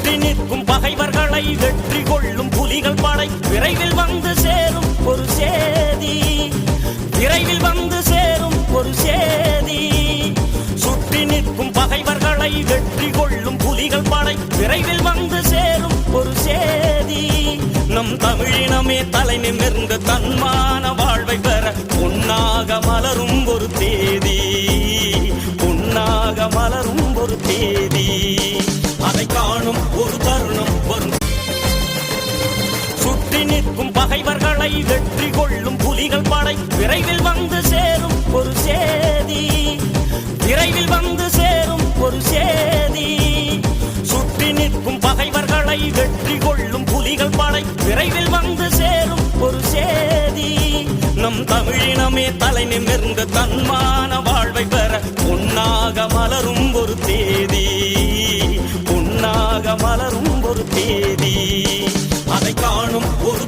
சுற்றி நிற்கும் பகைவர்களை வெற்றி கொள்ளும் புலிகள் படை விரைவில் வந்து சேரும் ஒரு சேதி, விரைவில் வந்து சேரும் ஒரு சேதி. சுற்றி நிற்கும் பகைவர்களை வெற்றி கொள்ளும் புலிகள் படை விரைவில் வந்து சேரும் ஒரு சேதி. நம் தமிழினமே தலை நிமிர்ந்து தன்மான வாழ்வை பெற பொன்னாக மலரும் ஒரு தேதி, பொன்னாக மலரும் ஒரு தேதி. அதை காணும் ஒரு தருணம் வரும். சுற்றி நிற்கும் பகைவர்களை வெற்றி கொள்ளும் புலிகள் படை விரைவில் வந்து சேரும் ஒரு சேதி, விரைவில் வந்து சேரும் ஒரு சேதி. சுற்றி நிற்கும் பகைவர்களை வெற்றி கொள்ளும் புலிகள் படை விரைவில் வந்து சேரும் ஒரு சேதி. நம் தமிழினமே தலை நிமிர்ந்து தன்மான வாழ்வை பெற பொன்னாக மலரும் ஒரு தேதி, பொன்னாக மலரும் ஒரு தேதி. அதை காணும் ஒரு